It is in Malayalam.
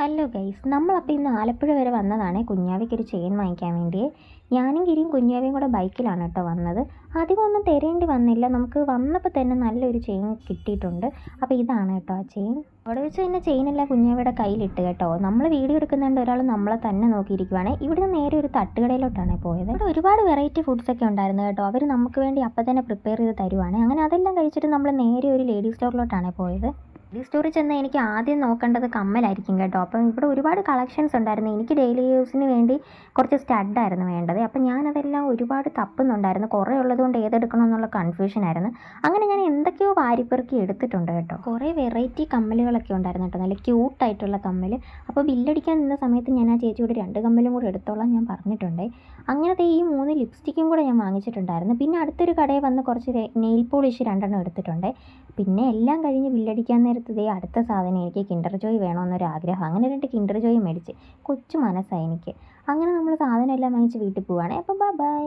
ഹലോ ഗൈസ്, നമ്മളപ്പോൾ ഇന്ന് ആലപ്പുഴ വരെ വന്നതാണ് കുഞ്ഞാവയ്ക്കൊരു ചെയിൻ വാങ്ങിക്കാൻ വേണ്ടി. ഞാനും ഗിരിയും കുഞ്ഞാവയും കൂടെ ബൈക്കിലാണ് കേട്ടോ വന്നത്. അധികമൊന്നും തിരയേണ്ടി വന്നില്ല, നമുക്ക് വന്നപ്പോൾ തന്നെ നല്ലൊരു ചെയിൻ കിട്ടിയിട്ടുണ്ട്. അപ്പോൾ ഇതാണ് കേട്ടോ ആ ചെയിൻ. അവിടെ വെച്ച് തന്നെ ചെയിനെല്ലാം കുഞ്ഞാവയുടെ കയ്യിലിട്ട് കേട്ടോ. നമ്മൾ വീഡിയോ എടുക്കുന്നുണ്ട്, ഒരാൾ നമ്മളെ തന്നെ നോക്കിയിരിക്കുവാണ്. ഇവിടുന്ന് നേരെ ഒരു തട്ടുകടയിലോട്ടാണ് പോയത്. ഇവിടെ ഒരുപാട് വെറൈറ്റി ഫുഡ്സൊക്കെ ഉണ്ടായിരുന്നു കേട്ടോ. അവർ നമുക്ക് വേണ്ടി അപ്പം തന്നെ പ്രിപ്പയർ ചെയ്ത് തരുവാണ്. അങ്ങനെ അതെല്ലാം കഴിച്ചിട്ട് നമ്മൾ നേരെ ഒരു ലേഡീസ് സ്റ്റോറിലോട്ടാണ് പോയത്. ഈ സ്റ്റോറിൽ ചെന്ന് എനിക്ക് ആദ്യം നോക്കേണ്ടത് കമ്മലായിരിക്കും കേട്ടോ. അപ്പം ഇവിടെ ഒരുപാട് കളക്ഷൻസ് ഉണ്ടായിരുന്നു. എനിക്ക് ഡെയിലി യൂസിന് വേണ്ടി കുറച്ച് സ്റ്റഡായിരുന്നു വേണ്ടത്. അപ്പം ഞാനതെല്ലാം ഒരുപാട് തപ്പുന്നുണ്ടായിരുന്നു. കുറേ ഉള്ളതുകൊണ്ട് ഏതെടുക്കണം എന്നുള്ള കൺഫ്യൂഷനായിരുന്നു. അങ്ങനെ ഞാൻ എന്തൊക്കെയോ വാരിപ്പെറുക്കി എടുത്തിട്ടുണ്ട് കേട്ടോ. കുറേ വെറൈറ്റി കമ്മലുകളൊക്കെ ഉണ്ടായിരുന്നു കേട്ടോ, നല്ല ക്യൂട്ടായിട്ടുള്ള കമ്മൽ. അപ്പോൾ ബില്ലടിക്കാൻ നിന്ന സമയത്ത് ഞാൻ ആ ചേച്ചിയോട് 2 കമ്മലും കൂടെ എടുത്തോളാം ഞാൻ പറഞ്ഞിട്ടുണ്ട്. അങ്ങനത്തെ ഈ 3 ലിപ്സ്റ്റിക്കും കൂടെ ഞാൻ വാങ്ങിച്ചിട്ടുണ്ടായിരുന്നു. പിന്നെ അടുത്തൊരു കടയിൽ വന്ന് കുറച്ച് നെയിൽ പോളിഷ് 2 എടുത്തിട്ടുണ്ട്. പിന്നെ എല്ലാം കഴിഞ്ഞ് ബില്ലടിക്കാൻ നേരത്ത് അടുത്ത സാധനം എനിക്ക് കിൻഡർ ജോയ് വേണമെന്നൊരു ആഗ്രഹം. അങ്ങനെ 2 കിൻഡർ ജോയ് മേടിച്ച്. കൊച്ചു മനസ്സായി എനിക്ക്. അങ്ങനെ നമ്മൾ സാധനം എല്ലാം വാങ്ങിച്ച് വീട്ടിൽ പോവുകയാണെ. അപ്പോൾ ബൈ.